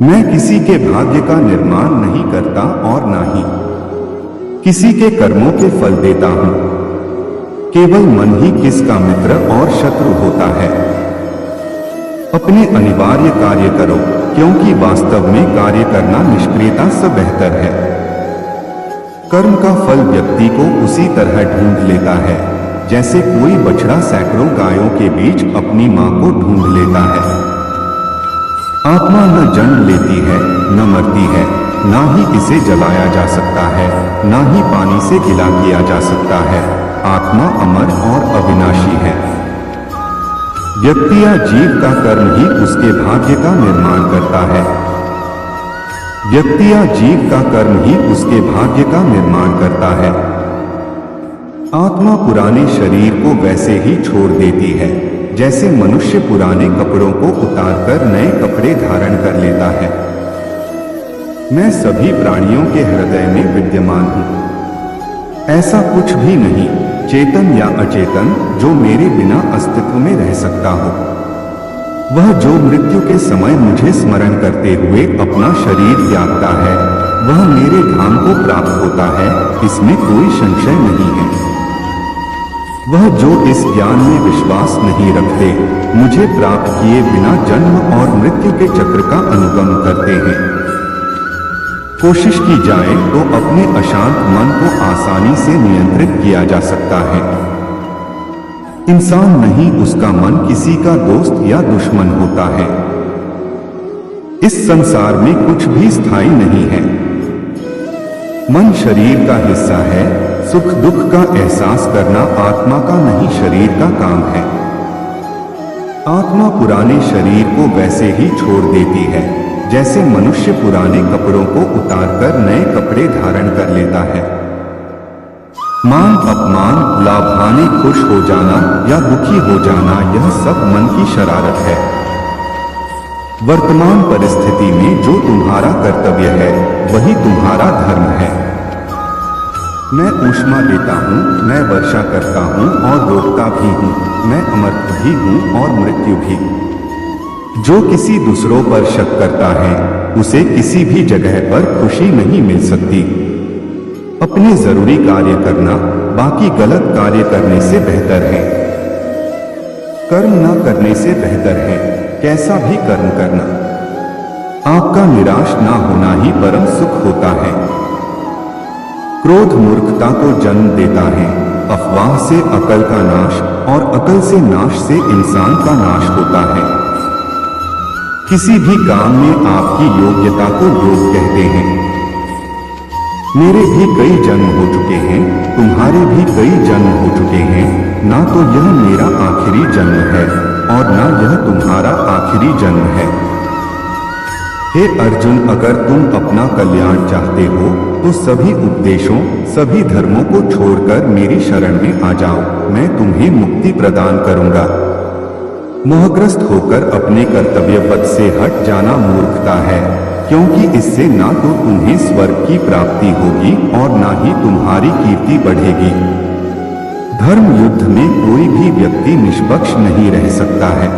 मैं किसी के भाग्य का निर्माण नहीं करता और ना ही किसी के कर्मों के फल देता हूं। केवल मन ही किसका मित्र और शत्रु होता है। अपने अनिवार्य कार्य करो, क्योंकि वास्तव में कार्य करना निष्क्रियता से बेहतर है। कर्म का फल व्यक्ति को उसी तरह ढूंढ लेता है जैसे कोई बछड़ा सैकड़ों गायों के बीच अपनी मां को ढूंढ लेता है। आत्मा न जन्म लेती है, न मरती है, ना ही इसे जलाया जा सकता है, ना ही पानी से गिला किया जा सकता है। आत्मा अमर और अविनाशी है। व्यक्ति या जीव का कर्म ही उसके भाग्य का निर्माण करता है। व्यक्ति या जीव का कर्म ही उसके भाग्य का निर्माण करता है। आत्मा पुराने शरीर को वैसे ही छोड़ देती है जैसे मनुष्य पुराने कपड़ों को उतारकर नए कपड़े धारण कर लेता है। मैं सभी प्राणियों के हृदय में विद्यमान हूं। ऐसा कुछ भी नहीं, चेतन या अचेतन, जो मेरे बिना अस्तित्व में रह सकता हो। वह जो मृत्यु के समय मुझे स्मरण करते हुए अपना शरीर त्यागता है, वह मेरे धाम को प्राप्त होता है, इसमें कोई संशय नहीं है। वह जो इस ज्ञान में विश्वास नहीं रखते, मुझे प्राप्त किए बिना जन्म और मृत्यु के चक्र का अनुगमन करते हैं। कोशिश की जाए तो अपने अशांत मन को आसानी से नियंत्रित किया जा सकता है। इंसान नहीं, उसका मन किसी का दोस्त या दुश्मन होता है। इस संसार में कुछ भी स्थायी नहीं है। मन शरीर का हिस्सा है। सुख दुख का एहसास करना आत्मा का नहीं, शरीर का काम है। आत्मा पुराने शरीर को वैसे ही छोड़ देती है जैसे मनुष्य पुराने कपड़ों को उतारकर नए कपड़े धारण कर लेता है। मान अपमान, लाभ हानि, खुश हो जाना या दुखी हो जाना, यह सब मन की शरारत है। वर्तमान परिस्थिति में जो तुम्हारा कर्तव्य है वही तुम्हारा धर्म है। मैं ऊष्मा देता हूँ, मैं वर्षा करता हूँ और रोकता भी हूँ, मैं अमर्त्य भी हूँ और मृत्यु भी। जो किसी दूसरों पर शक करता है उसे किसी भी जगह पर खुशी नहीं मिल सकती। अपने जरूरी कार्य करना बाकी गलत कार्य करने से बेहतर है। कर्म न करने से बेहतर है कैसा भी कर्म करना। आपका निराश ना होना ही परम सुख होता है। क्रोध मूर्खता को जन्म देता है। अफवाह से अकल का नाश और अकल से नाश से इंसान का नाश होता है। किसी भी काम में आपकी योग्यता को योग कहते हैं। मेरे भी कई जन्म हो चुके हैं, तुम्हारे भी कई जन्म हो चुके हैं। ना तो यह मेरा आखिरी जन्म है और ना यह तुम्हारा आखिरी जन्म है। हे अर्जुन, अगर तुम अपना कल्याण चाहते हो तो सभी उपदेशों, सभी धर्मों को छोड़कर मेरी शरण में आ जाओ, मैं तुम्हें मुक्ति प्रदान करूंगा। मोहग्रस्त होकर अपने कर्तव्य पथ से हट जाना मूर्खता है, क्योंकि इससे ना तो तुम्हें स्वर्ग की प्राप्ति होगी और ना ही तुम्हारी कीर्ति बढ़ेगी। धर्म युद्ध में कोई भी व्यक्ति निष्पक्ष नहीं रह सकता है।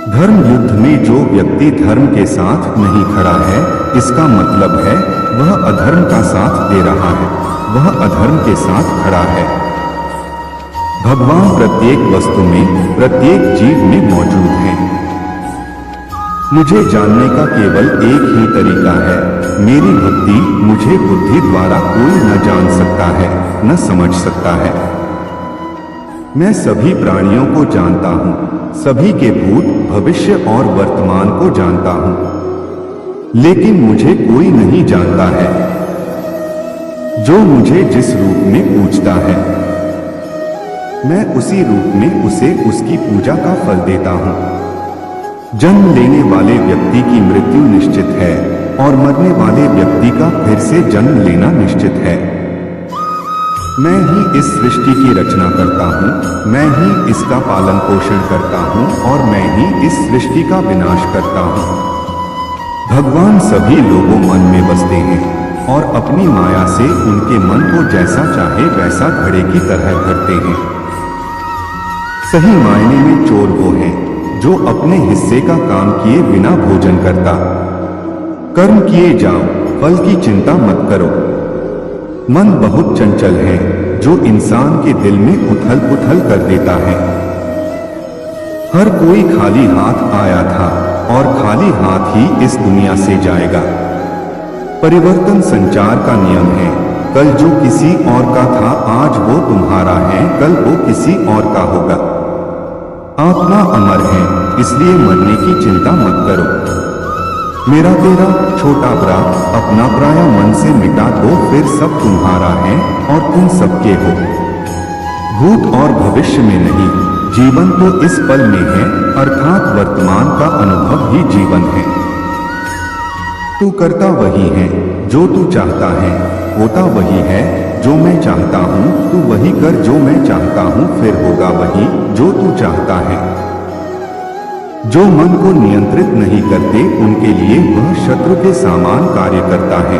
धर्म युद्ध में जो व्यक्ति धर्म के साथ नहीं खड़ा है, इसका मतलब है वह अधर्म का साथ दे रहा है, वह अधर्म के साथ खड़ा है। भगवान प्रत्येक वस्तु में, प्रत्येक जीव में मौजूद हैं। मुझे जानने का केवल एक ही तरीका है, मेरी भक्ति। मुझे बुद्धि द्वारा कोई न जान सकता है, न समझ सकता है। मैं सभी प्राणियों को जानता हूँ, सभी के भूत, भविष्य और वर्तमान को जानता हूँ, लेकिन मुझे कोई नहीं जानता है। जो मुझे जिस रूप में पूजता है, मैं उसी रूप में उसे उसकी पूजा का फल देता हूँ। जन्म लेने वाले व्यक्ति की मृत्यु निश्चित है और मरने वाले व्यक्ति का फिर से जन्म लेना निश्चित है। मैं ही इस सृष्टि की रचना करता हूँ, मैं ही इसका पालन पोषण करता हूँ और मैं ही इस सृष्टि का विनाश करता हूँ। भगवान सभी लोगों मन में बसते हैं और अपनी माया से उनके मन को जैसा चाहे वैसा घड़े की तरह करते हैं। सही मायने में चोर वो हैं जो अपने हिस्से का काम किए बिना भोजन करता। कर्म किए जाओ, फल की चिंता मत करो। मन बहुत चंचल है, जो इंसान के दिल में उथल पुथल कर देता है। हर कोई खाली हाथ आया था और खाली हाथ ही इस दुनिया से जाएगा। परिवर्तन संचार का नियम है। कल जो किसी और का था आज वो तुम्हारा है, कल वो किसी और का होगा। आत्मा अमर है, इसलिए मरने की चिंता मत करो। मेरा तेरा छोटा बड़ा अपना पराया मन से मिटा दो, फिर सब तुम्हारा है और तुम सबके हो। भूत और भविष्य में नहीं, जीवन तो इस पल में है, अर्थात वर्तमान का अनुभव ही जीवन है। तू करता वही है जो तू चाहता है, होता वही है जो मैं चाहता हूँ। तू वही कर जो मैं चाहता हूँ, फिर होगा वही जो तू चाहता है। जो मन को नियंत्रित नहीं करते उनके लिए वह शत्रु के समान कार्य करता है।